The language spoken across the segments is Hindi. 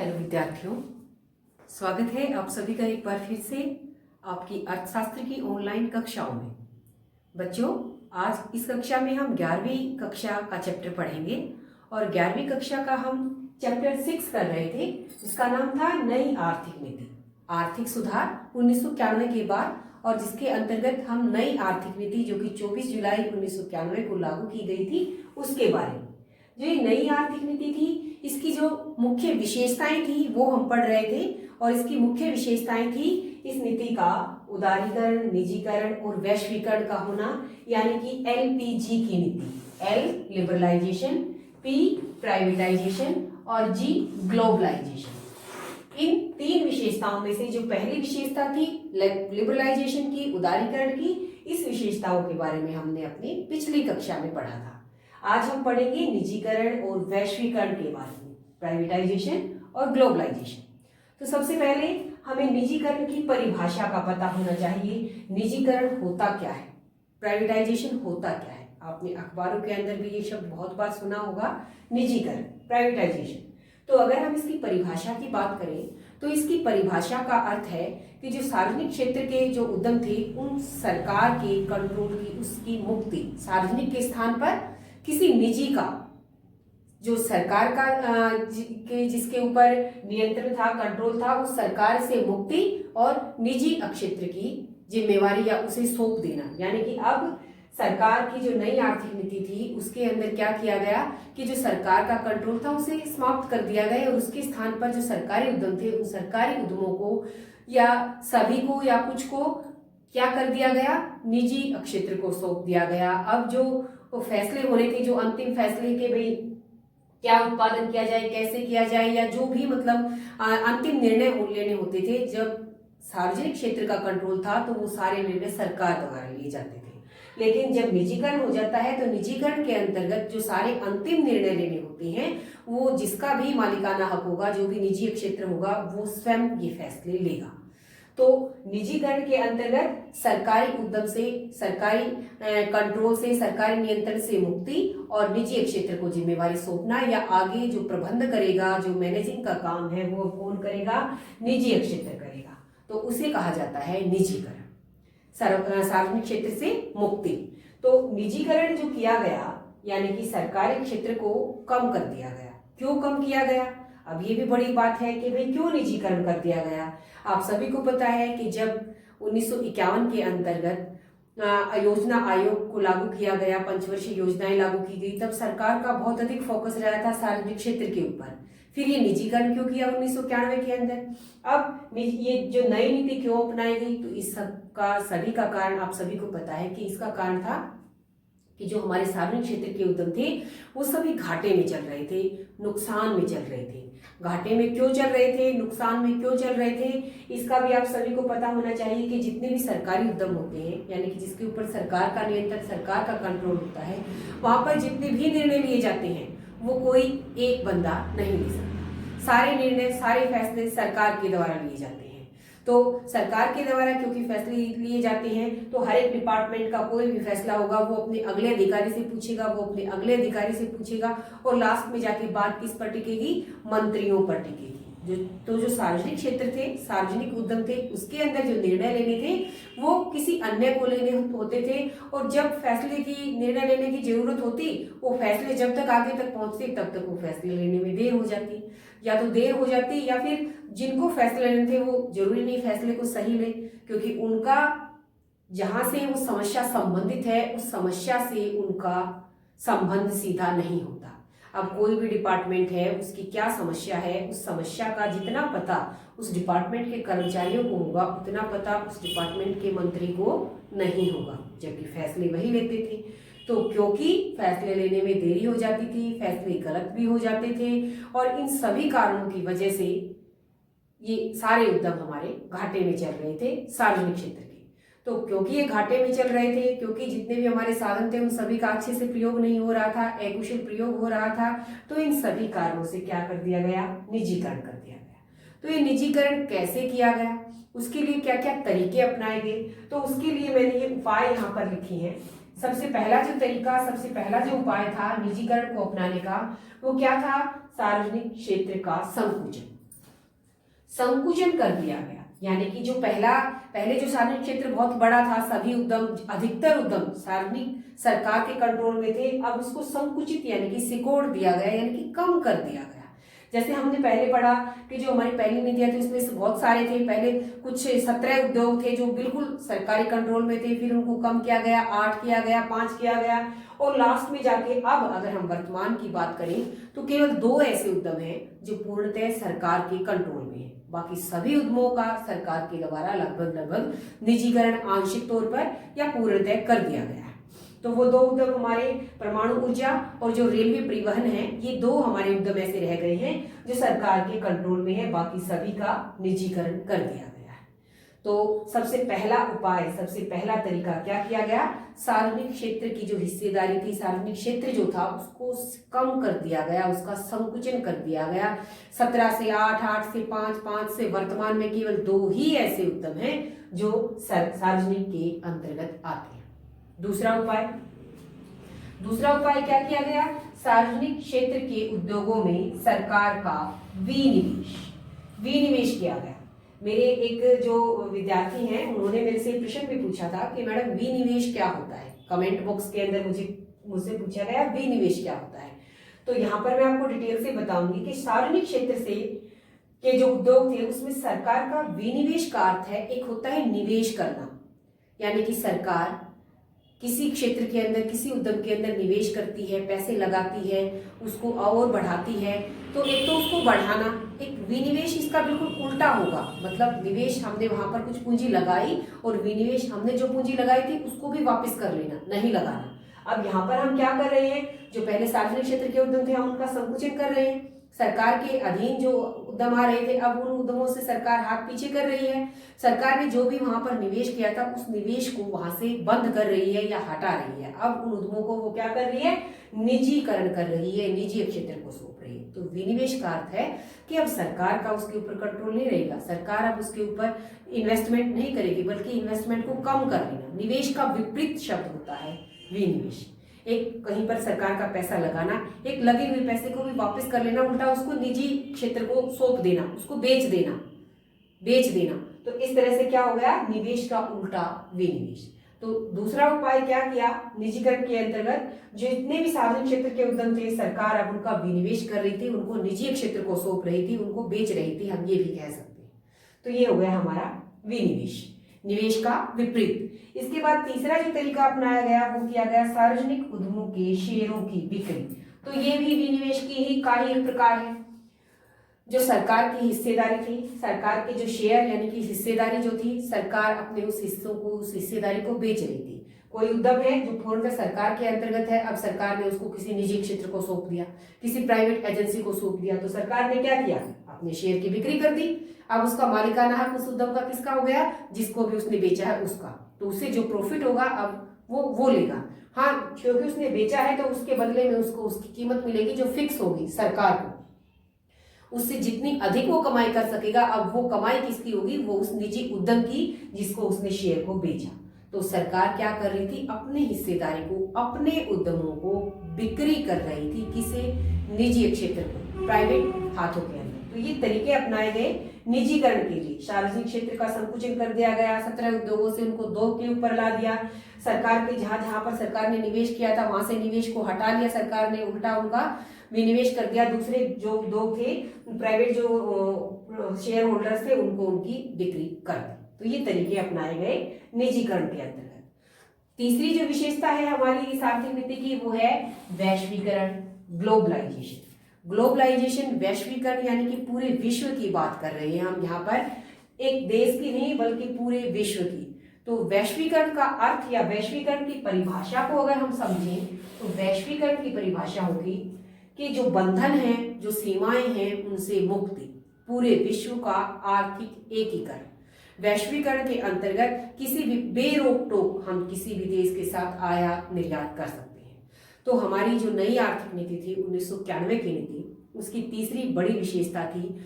हेलो विद्यार्थियों, स्वागत है आप सभी का एक बार फिर से आपकी अर्थशास्त्र की ऑनलाइन कक्षाओं में। बच्चों, आज इस कक्षा में हम 11वीं कक्षा का चैप्टर पढ़ेंगे और 11वीं कक्षा का हम चैप्टर 6 कर रहे थे, जिसका नाम था नई आर्थिक नीति, आर्थिक सुधार 1991 के बाद, और जिसके अंतर्गत हम नई आर्थिक नीति जो कि 24 जुलाई 1991 को लागू की गई थी उसके बारे में। जो ये नई आर्थिक नीति थी, इसकी जो मुख्य विशेषताएं थी वो हम पढ़ रहे थे, और इसकी मुख्य विशेषताएं थी इस नीति का उदारीकरण, निजीकरण और वैश्वीकरण का होना, यानी कि LPG की नीति। L लिबरलाइजेशन, P प्राइवेटाइजेशन और G ग्लोबलाइजेशन। इन तीन विशेषताओं में से जो पहली विशेषता थी लिबरलाइजेशन की, उदारीकरण की, इस विशेषताओं के बारे में हमने अपनी पिछली कक्षा में पढ़ा था। आज हम पढ़ेंगे निजीकरण और वैश्वीकरण के बारे में, प्राइवेटाइजेशन और ग्लोबलाइजेशन। तो सबसे पहले हमें निजीकरण की परिभाषा का पता होना चाहिए। निजीकरण होता क्या है, प्राइवेटाइजेशन होता क्या है। आपने अखबारों के अंदर भी ये शब्द बहुत बार सुना होगा, निजीकरण, प्राइवेटाइजेशन। तो अगर हम इसकी परिभाषा की बात करें तो इसकी परिभाषा का अर्थ है कि जो सार्वजनिक क्षेत्र के जो उद्यम थे उन सरकार के कंट्रोल की, उसकी मुक्ति, सार्वजनिक के स्थान पर किसी निजी का, जो सरकार का जिसके ऊपर नियंत्रण था, कंट्रोल था, उस सरकार से मुक्ति और निजी क्षेत्र की जिम्मेवारी या उसे सौंप देना। यानी कि अब सरकार की जो नई आर्थिक नीति थी उसके अंदर क्या किया गया कि जो सरकार का कंट्रोल था उसे समाप्त कर दिया गया, और उसके स्थान पर जो सरकारी उद्यम थे उन सरकारी उद्यमों को या सभी को या कुछ को क्या कर दिया गया, निजी क्षेत्र को सौंप दिया गया। अब जो फैसले होने थे, जो अंतिम फैसले के भाई क्या उत्पादन किया जाए, कैसे किया जाए, या जो भी मतलब अंतिम निर्णय लेने होते थे, जब सार्वजनिक क्षेत्र का कंट्रोल था तो वो सारे निर्णय सरकार द्वारा लिए जाते थे। लेकिन जब निजीकरण हो जाता है तो निजीकरण के अंतर्गत जो सारे अंतिम निर्णय लेने होते हैं वो जिसका भी मालिकाना हक होगा, जो भी निजी क्षेत्र होगा, वो स्वयं ये फैसले लेगा। तो निजीकरण के अंतर्गत सरकारी उद्यम से, सरकारी कंट्रोल से, सरकारी नियंत्रण से मुक्ति और निजी क्षेत्र को जिम्मेवारी सौंपना, या आगे जो प्रबंध करेगा, जो मैनेजिंग का काम है वो कौन करेगा, निजी क्षेत्र करेगा। तो उसे कहा जाता है निजीकरण, सार्वजनिक क्षेत्र से मुक्ति। तो निजीकरण जो किया गया यानी कि सरकारी क्षेत्र को कम कर दिया गया। क्यों कम किया गया? अब ये भी बड़ी बात है कि भाई क्यों निजीकरण कर दिया गया। आप सभी को पता है कि जब 1951 के अंतर्गत योजना आयोग को लागू किया गया, पंचवर्षीय योजनाएं लागू की गई, तब सरकार का बहुत अधिक फोकस रहा था सार्वजनिक क्षेत्र के ऊपर। फिर ये निजीकरण क्यों किया 1991 के अंदर? अब ये जो नई नीति क्यों अपनाई गई? तो इस सबका, सभी का कारण आप सभी को पता है कि इसका कारण था कि जो हमारे सार्वजनिक क्षेत्र के उद्यम थे वो सभी घाटे में चल रहे थे, नुकसान में चल रहे थे। घाटे में क्यों चल रहे थे, नुकसान में क्यों चल रहे थे, इसका भी आप सभी को पता होना चाहिए कि जितने भी सरकारी उद्यम होते हैं, यानी कि जिसके ऊपर सरकार का नियंत्रण, सरकार का कंट्रोल होता है, वहां पर जितने भी निर्णय लिए जाते हैं वो कोई एक बंदा नहीं ले सकता। सारे निर्णय, सारे फैसले सरकार के द्वारा लिए जाते हैं। तो सरकार के द्वारा क्योंकि फैसले लिए जाते हैं तो हर एक डिपार्टमेंट का कोई भी फैसला होगा वो अपने अगले अधिकारी से पूछेगा, वो अपने अगले अधिकारी से पूछेगा, और लास्ट में जाके बात किस पर टिकेगी, मंत्रियों पर टिकेगी। जो सार्वजनिक क्षेत्र थे, सार्वजनिक उद्यम थे, उसके अंदर जो निर्णय लेने थे वो किसी अन्य को लेने होते थे, और जब फैसले की, निर्णय लेने की जरूरत होती, वो फैसले जब तक आगे तक पहुंचते तब तक वो फैसले लेने में देर हो जाती, या तो देर हो जाती, या फिर जिनको फैसले लेने थे वो जरूरी नहीं फैसले को सही ले, क्योंकि उनका जहां से वो समस्या संबंधित है उस समस्या से उनका संबंध सीधा नहीं होता। अब कोई भी डिपार्टमेंट है, उसकी क्या समस्या है, उस समस्या का जितना पता उस डिपार्टमेंट के कर्मचारियों को होगा उतना पता उस डिपार्टमेंट के मंत्री को नहीं होगा, जबकि फैसले वही लेते थे। तो क्योंकि फैसले लेने में देरी हो जाती थी, फैसले गलत भी हो जाते थे, और इन सभी कारणों की वजह से ये सारे उद्यम हमारे घाटे में चल रहे थे सार्वजनिक क्षेत्र के। तो क्योंकि ये घाटे में चल रहे थे, क्योंकि जितने भी हमारे साधन थे उन सभी का अच्छे से प्रयोग नहीं हो रहा था, अकुशल प्रयोग हो रहा था, तो इन सभी कारणों से क्या कर दिया गया, निजीकरण कर दिया गया। तो ये निजीकरण कैसे किया गया, उसके लिए क्या क्या तरीके अपनाए गए, तो उसके लिए मैंने ये उपाय यहाँ पर लिखे हैं। सबसे पहला जो तरीका, सबसे पहला जो उपाय था निजीकरण को अपनाने का, वो क्या था, सार्वजनिक क्षेत्र का संकुचन। संकुचन कर दिया गया। यानी कि जो पहले जो सार्वजनिक क्षेत्र बहुत बड़ा था, सभी उद्यम, अधिकतर उद्यम सार्वजनिक सरकार के कंट्रोल में थे, अब उसको संकुचित यानी कि सिकोड़ दिया गया, यानी कि कम कर दिया गया। जैसे हमने पहले पढ़ा कि जो हमारी पहली नीतियां थी उसमें से बहुत सारे थे, पहले कुछ 17 उद्योग थे जो बिल्कुल सरकारी कंट्रोल में थे, फिर उनको कम किया गया, 8 किया गया, 5 किया गया, और लास्ट में जाके अब अगर हम वर्तमान की बात करें तो केवल 2 ऐसे उद्यम हैं जो पूर्णतः सरकार के कंट्रोल में है। बाकी सभी उद्यमों का सरकार के द्वारा लगभग निजीकरण आंशिक तौर पर या पूर्णतः कर दिया गया है। तो वो 2 उद्यम हमारे परमाणु ऊर्जा और जो रेलवे परिवहन है, ये 2 हमारे उद्यम ऐसे रह गए हैं जो सरकार के कंट्रोल में है, बाकी सभी का निजीकरण कर दिया गया है। तो सबसे पहला उपाय, सबसे पहला तरीका क्या किया गया, सार्वजनिक क्षेत्र की जो हिस्सेदारी थी, सार्वजनिक क्षेत्र जो था उसको कम कर दिया गया, उसका संकुचन कर दिया गया। 17 से 8, 8 से 5, 5 से वर्तमान में केवल 2 ही ऐसे उद्यम हैं जो सार्वजनिक के अंतर्गत आते हैं। दूसरा उपाय क्या किया गया, सार्वजनिक क्षेत्र के उद्योगों में सरकार का विनिवेश किया गया। मेरे एक जो विद्यार्थी हैं उन्होंने मेरे से प्रश्न भी पूछा था कि मैडम विनिवेश क्या होता है, कमेंट बॉक्स के अंदर मुझसे पूछा गया विनिवेश क्या होता है। तो यहाँ पर मैं आपको डिटेल से बताऊंगी कि सार्वजनिक क्षेत्र से के जो उद्योग थे उसमें सरकार का विनिवेश का अर्थ है, एक होता है निवेश करना, यानी कि सरकार किसी क्षेत्र के अंदर, किसी उद्यम के अंदर निवेश करती है, पैसे लगाती है, उसको और बढ़ाती है। तो एक तो उसको बढ़ाना, एक विनिवेश इसका बिल्कुल उल्टा होगा, मतलब निवेश हमने वहां पर कुछ पूंजी लगाई और विनिवेश हमने जो पूंजी लगाई थी उसको भी वापस कर लेना, नहीं लगाना। अब यहाँ पर हम क्या कर रहे हैं, जो पहले सार्वजनिक क्षेत्र के उद्यम थे हम उनका संकुचन कर रहे हैं, सरकार के अधीन जो उद्यम आ रहे थे अब उन उद्यमों से सरकार हाथ पीछे कर रही है। सरकार ने जो भी वहां पर निवेश किया था उस निवेश को वहां से बंद कर रही है या हटा रही है। अब उन उद्यमों को वो क्या कर रही है, निजीकरण कर रही है, निजी क्षेत्र को सौंप रही है। तो विनिवेश का अर्थ है कि अब सरकार का उसके ऊपर कंट्रोल नहीं रहेगा, सरकार अब उसके ऊपर इन्वेस्टमेंट नहीं करेगी, बल्कि इन्वेस्टमेंट को कम कर लेना। निवेश का विपरीत शब्द होता है विनिवेश। एक कहीं पर सरकार का पैसा लगाना, एक लगे हुए पैसे को भी वापस कर लेना, उल्टा उसको निजी क्षेत्र को सौंप देना, उसको बेच देना। तो इस तरह से क्या हो गया, निवेश का उल्टा विनिवेश। तो दूसरा उपाय क्या किया, निजीकरण के अंतर्गत जितने भी सार्वजनिक क्षेत्र के उद्यम थे सरकार अब उनका विनिवेश कर रही थी, उनको निजी क्षेत्र को सौंप रही थी, उनको बेच रही थी, हम ये भी कह सकते हैं। तो ये हो गया हमारा विनिवेश, निवेश का विपरीत। इसके बाद तीसरा जो तरीका अपनाया गया वो किया गया सार्वजनिक उद्यमों के शेयरों की बिक्री। तो ये भी विनिवेश की ही का ही एक प्रकार है। जो सरकार की हिस्सेदारी थी, सरकार के जो शेयर यानी कि हिस्सेदारी जो थी, सरकार अपने उस हिस्सों को, उस हिस्सेदारी को बेच रही थी। कोई उद्यम है जो पूर्णतः सरकार के अंतर्गत है, अब सरकार ने उसको किसी निजी क्षेत्र को सौंप दिया, किसी प्राइवेट एजेंसी को सौंप दिया, तो सरकार ने क्या किया, अपने शेयर की बिक्री कर दी। अब उसका मालिकाना हक उस उद्यम का किसका हो गया, जिसको भी उसने बेचा है उसका। तो उससे जो प्रॉफिट होगा अब वो लेगा। हाँ, क्योंकि उसने बेचा है तो उसके बदले में उसको उसकी कीमत मिलेगी जो फिक्स होगी सरकार को, उससे जितनी अधिक वो कमाई कर सकेगा। अब वो कमाई किसकी होगी, वो उस निजी उद्यम की जिसको उसने शेयर को बेचा। तो सरकार क्या कर रही थी, अपनी हिस्सेदारी को, अपने उद्यमों को बिक्री कर रही थी, किसे, निजी क्षेत्र को, प्राइवेट हाथों के अंदर। तो ये तरीके अपनाए गए निजीकरण के लिए। सार्वजनिक क्षेत्र का संकुचन कर दिया गया, 17 उद्योगों से उनको 2 के ऊपर ला दिया। सरकार के जहां पर सरकार ने निवेश किया था वहां से निवेश को हटा लिया सरकार ने, उल्टा उनका विनिवेश कर दिया। दूसरे जो उद्योग थे, प्राइवेट जो शेयर होल्डर्स थे, उनको उनकी बिक्री कर दी। तो ये तरीके अपनाए गए निजीकरण के अंतर्गत। तीसरी जो विशेषता है हमारी इस आर्थिक नीति की वो है वैश्वीकरण, ग्लोबलाइजेशन। ग्लोबलाइजेशन, वैश्वीकरण यानी कि पूरे विश्व की बात कर रहे हैं हम यहाँ पर, एक देश की नहीं बल्कि पूरे विश्व की। तो वैश्वीकरण का अर्थ या वैश्वीकरण की परिभाषा को अगर हम समझें तो वैश्वीकरण की परिभाषा होगी कि जो बंधन है, जो सीमाएं हैं, उनसे मुक्ति, पूरे विश्व का आर्थिक एकीकरण। वैश्वीकरण के अंतर्गत किसी भी बेरोक टोक हम किसी भी देश के साथ आयात निर्यात कर सकते हैं। तो हमारी जो नई आर्थिक नीति थी 1991 की नीति, उसकी तीसरी बड़ी विशेषता थी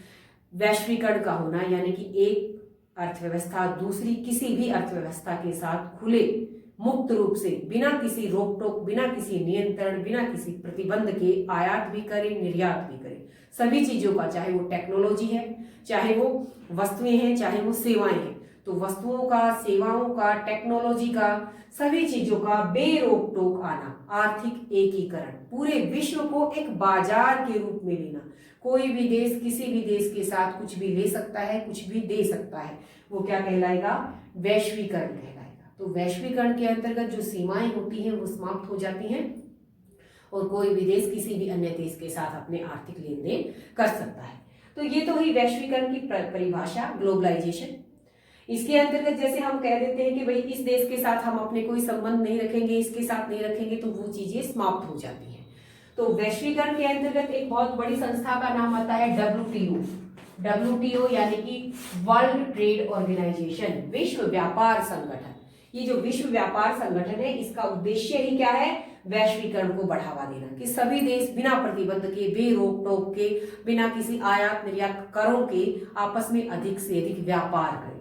वैश्वीकरण का होना, यानी कि एक अर्थव्यवस्था दूसरी किसी भी अर्थव्यवस्था के साथ खुले मुक्त रूप से, बिना किसी रोक टोक, बिना किसी नियंत्रण, बिना किसी प्रतिबंध के आयात भी करे, निर्यात भी करे, सभी चीजों का, चाहे वो टेक्नोलॉजी है, चाहे वो वस्तुएं हैं, चाहे वो सेवाएं हैं, तो वस्तुओं का, सेवाओं का, टेक्नोलॉजी का, सभी चीजों का बेरोक टोक आना, आर्थिक एकीकरण, पूरे विश्व को एक बाजार के रूप में लेना। कोई भी देश किसी भी देश के साथ कुछ भी ले सकता है, कुछ भी दे सकता है, वो क्या कहलाएगा? वैश्वीकरण कहलाएगा। तो वैश्वीकरण के अंतर्गत जो सीमाएं होती हैं वो समाप्त हो जाती हैं और कोई भी देश किसी भी अन्य देश के साथ अपने आर्थिक लेन देन कर सकता है। तो ये तो हुई वैश्वीकरण की परिभाषा, ग्लोबलाइजेशन। इसके अंतर्गत जैसे हम कह देते हैं कि भाई इस देश के साथ हम अपने कोई संबंध नहीं रखेंगे, इसके साथ नहीं रखेंगे, तो वो चीजें समाप्त हो जाती हैं। तो वैश्वीकरण के अंतर्गत एक बहुत बड़ी संस्था का नाम आता है WTO। WTO यानी कि वर्ल्ड ट्रेड ऑर्गेनाइजेशन, विश्व व्यापार संगठन। ये जो विश्व व्यापार संगठन है, इसका उद्देश्य ही क्या है? वैश्वीकरण को बढ़ावा देना, कि सभी देश बिना प्रतिबंध के, बेरोक टोक के, बिना किसी आयात निर्यात करों के आपस में अधिक से अधिक व्यापार करें।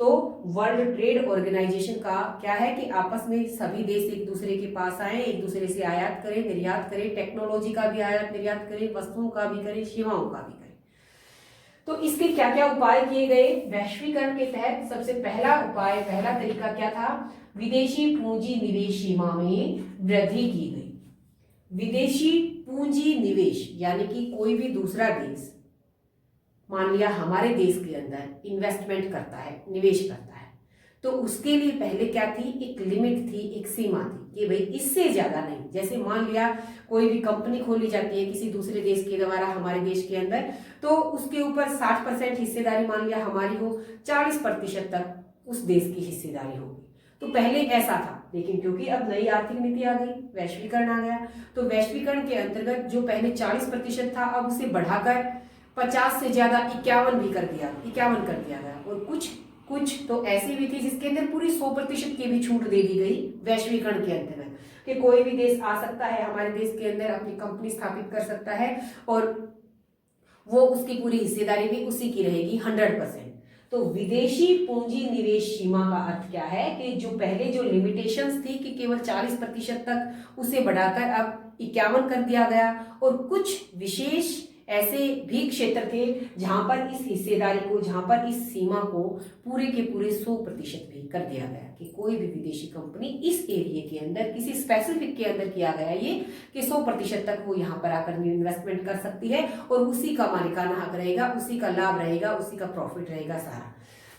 तो वर्ल्ड ट्रेड ऑर्गेनाइजेशन का क्या है कि आपस में सभी देश एक दूसरे के पास आए, एक दूसरे से आयात करें, निर्यात करें, टेक्नोलॉजी का भी आयात निर्यात करें, वस्तुओं का भी करें, सेवाओं का भी करें। तो इसके क्या क्या उपाय किए गए? वैश्वीकरण के तहत सबसे पहला उपाय, पहला तरीका क्या था? विदेशी पूंजी निवेश सीमा में वृद्धि की गई। विदेशी पूंजी निवेश यानी कि कोई भी दूसरा देश, मान लिया हमारे देश के अंदर इन्वेस्टमेंट करता है, निवेश करता है, तो उसके लिए पहले क्या थी? एक लिमिट थी, एक सीमा थी कि भाई इससे ज्यादा नहीं। जैसे मान लिया कोई भी कंपनी खोली जाती है किसी दूसरे देश के द्वारा हमारे देश के अंदर, तो उसके ऊपर 60% हिस्सेदारी मान लिया हमारी हो, 40% तक उस देश की हिस्सेदारी होगी। तो पहले ऐसा था, लेकिन क्योंकि अब नई आर्थिक नीति आ गई, वैश्वीकरण आ गया, तो वैश्वीकरण के अंतर्गत जो पहले 40% था, अब उसे बढ़ाकर 50 से ज्यादा 51 भी कर दिया, 51 कर दिया गया। और कुछ तो ऐसी भी थी जिसके अंदर पूरी 100% की भी छूट दे दी गई वैश्वीकरण के अंतर्गत, कि कोई भी देश आ सकता है हमारे देश के अंदर, अपनी कंपनी स्थापित कर सकता है और वो उसकी पूरी हिस्सेदारी भी उसी की रहेगी 100%। तो विदेशी पूंजी निवेश सीमा का अर्थ क्या है कि जो पहले जो लिमिटेशंस थी कि केवल 40% तक, उसे बढ़ाकर अब 51 कर दिया गया। और कुछ विशेष ऐसे भी क्षेत्र थे जहां पर इस हिस्सेदारी को, जहां पर इस सीमा को पूरे के पूरे 100% भी कर दिया गया कि कोई भी विदेशी कंपनी इस एरिया के अंदर, किसी स्पेसिफिक के अंदर किया गया ये कि 100% तक वो यहाँ पर आकर इन्वेस्टमेंट कर सकती है और उसी का मालिकाना हक रहेगा, उसी का लाभ रहेगा, उसी का प्रॉफिट रहेगा सारा।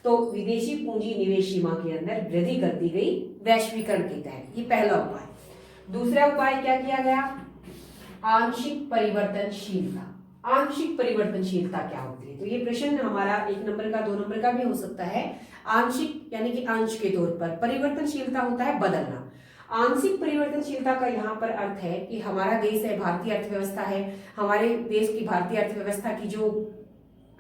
तो विदेशी पूंजी निवेश सीमा के अंदर वृद्धि कर दी गई वैश्वीकरण के तहत। ये पहला उपाय। दूसरा उपाय क्या किया गया? आंशिक परिवर्तनशीलता। आंशिक परिवर्तनशीलता क्या होती है? तो ये प्रश्न हमारा 1 नंबर का, 2 नंबर का भी हो सकता है। आंशिक यानी कि अंश के तौर पर, परिवर्तनशीलता होता है बदलना। आंशिक परिवर्तनशीलता का यहाँ पर अर्थ है कि हमारा देश है, भारतीय अर्थव्यवस्था है, हमारे देश की भारतीय अर्थव्यवस्था की जो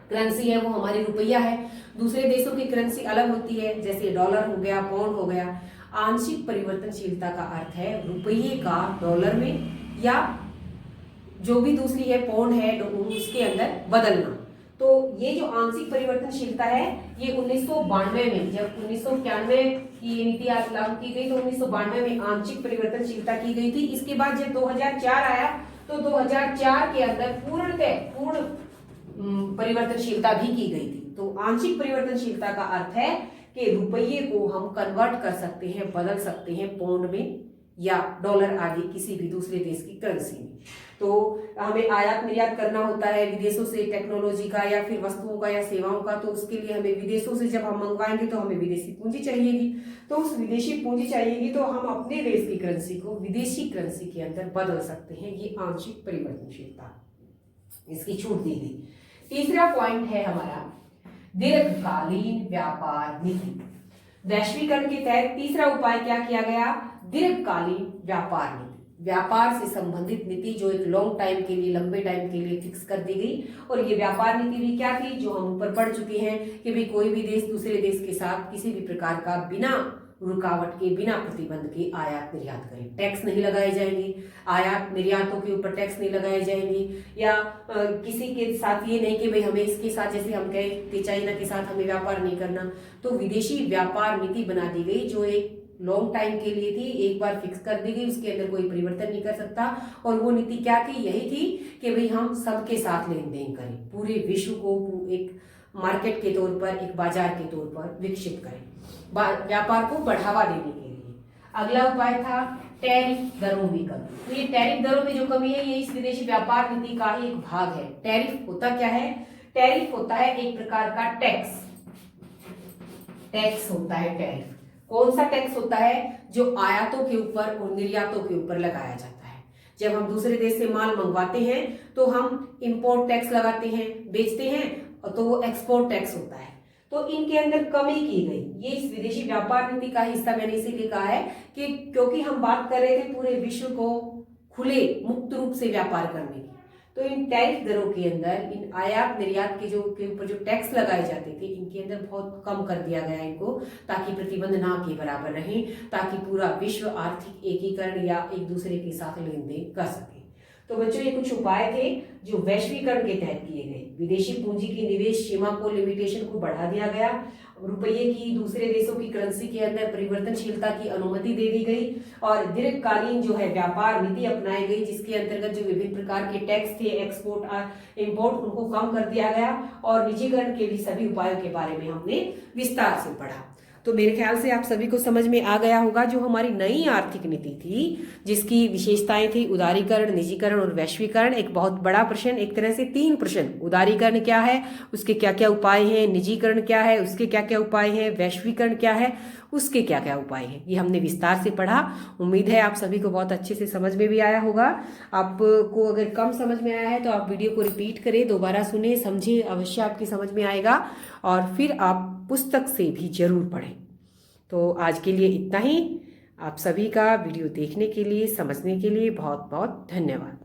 करेंसी है वो हमारी रुपया है, दूसरे देशों की करेंसी अलग होती है, जैसे डॉलर हो गया, पाउंड हो गया। आंशिक परिवर्तनशीलता का अर्थ है रुपये का डॉलर में या जो भी दूसरी है पाउंड है उसके अंदर बदलना। तो ये जो आंशिक परिवर्तनशीलता है ये 1992 में, जब 1991 की ये नीति लागू की गई तो 1992 में आंशिक परिवर्तनशीलता की गई थी। इसके बाद जब 2004 आया तो 2004 के अंदर पूर्ण परिवर्तनशीलता भी की गई थी। तो आंशिक परिवर्तनशीलता का अर्थ है कि रुपये को हम कन्वर्ट कर सकते हैं, बदल सकते हैं पाउंड में या डॉलर आदि किसी भी दूसरे देश की करेंसी में। तो हमें आयात निर्यात करना होता है विदेशों से टेक्नोलॉजी का या फिर वस्तुओं का या सेवाओं का, तो उसके लिए हमें विदेशों से जब हम मंगवाएंगे तो हमें विदेशी पूंजी चाहिएगी। तो उस विदेशी पूंजी चाहिएगी तो हम अपने देश की करेंसी को विदेशी करेंसी के अंदर बदल सकते हैं। ये आंशिक परिवर्तनशीलता, इसकी छूट दी गई। तीसरा पॉइंट है हमारा दीर्घकालीन व्यापार नीति। वैश्वीकरण के तहत तीसरा उपाय क्या किया गया? दीर्घकालीन व्यापार नीति। व्यापार से संबंधित नीति जो एक लॉन्ग टाइम के लिए, लंबे टाइम के लिए फिक्स कर दी गई। और ये व्यापार नीति भी क्या थी, जो हम ऊपर पढ़ चुके हैं कि भाई कोई भी देश दूसरे देश के साथ किसी भी प्रकार का बिना रुकावट के, बिना प्रतिबंध के आयात निर्यात करें। टैक्स नहीं लगाए जाएंगे, आयात निर्यातों के ऊपर टैक्स नहीं लगाए जाएंगे, या किसी के साथ ये नहीं कि भाई हमें इसके साथ, जैसे हम कहें कि चाइना के साथ हमें व्यापार नहीं करना। तो विदेशी व्यापार नीति बना दी गई जो एक लॉन्ग टाइम के लिए थी, एक बार फिक्स कर दी गई, उसके अंदर कोई परिवर्तन नहीं कर सकता। और वो नीति क्या थी? यही थी कि भाई हम सबके साथ लेन देन करें, पूरे विश्व को एक मार्केट के तौर पर, एक बाजार के तौर पर विकसित करें, व्यापार को बढ़ावा देने के लिए। अगला उपाय था टैरिफ दरों में कमी। तो ये टैरिफ दरों में जो कमी है, ये इस विदेशी व्यापार नीति का ही एक भाग है। टैरिफ होता क्या है? टैरिफ होता है एक प्रकार का टैक्स। टैक्स होता है टैरिफ। कौन सा टैक्स होता है? जो आयातों के ऊपर और निर्यातों के ऊपर लगाया जाता है। जब हम दूसरे देश से माल मंगवाते हैं तो हम इंपोर्ट टैक्स लगाते हैं, बेचते हैं तो वो एक्सपोर्ट टैक्स होता है। तो इनके अंदर कमी की गई। ये इस विदेशी व्यापार नीति का हिस्सा मैंने इसीलिए कहा है कि क्योंकि हम बात कर रहे थे पूरे विश्व को खुले मुक्त रूप से व्यापार करने की, तो इन टैरिफ दरों के अंदर इन आयात निर्यात के ऊपर जो टैक्स लगाए जाते थे, इनके अंदर बहुत कम कर दिया गया इनको, ताकि प्रतिबंध ना के बराबर रहें, ताकि पूरा विश्व आर्थिक एकीकरण या एक दूसरे के साथ लेन देन कर सके। तो बच्चों, ये कुछ उपाय थे जो वैश्वीकरण के तहत किए गए। विदेशी पूंजी की निवेश सीमा को, लिमिटेशन को बढ़ा दिया गया। रुपये की दूसरे देशों की करेंसी के अंदर परिवर्तनशीलता की अनुमति दे दी गई और दीर्घकालीन जो है व्यापार नीति अपनाई गई, जिसके अंतर्गत जो विभिन्न प्रकार के टैक्स थे, एक्सपोर्ट और इंपोर्ट, उनको कम कर दिया गया। और निजीकरण के भी सभी उपायों के बारे में हमने विस्तार से पढ़ा। तो मेरे ख्याल से आप सभी को समझ में आ गया होगा जो हमारी नई आर्थिक नीति थी, जिसकी विशेषताएं थी उदारीकरण, निजीकरण और वैश्वीकरण। एक बहुत बड़ा प्रश्न, एक तरह से 3 प्रश्न। उदारीकरण क्या है, उसके क्या क्या उपाय हैं, निजीकरण क्या है, उसके क्या क्या उपाय हैं, वैश्वीकरण क्या है, उसके क्या क्या उपाय हैं, ये हमने विस्तार से पढ़ा। उम्मीद है आप सभी को बहुत अच्छे से समझ में भी आया होगा। आपको अगर कम समझ में आया है तो आप वीडियो को रिपीट करें, दोबारा सुने, समझें, अवश्य आपकी समझ में आएगा। और फिर आप पुस्तक से भी जरूर पढ़ें। तो आज के लिए इतना ही। आप सभी का वीडियो देखने के लिए, समझने के लिए बहुत बहुत धन्यवाद।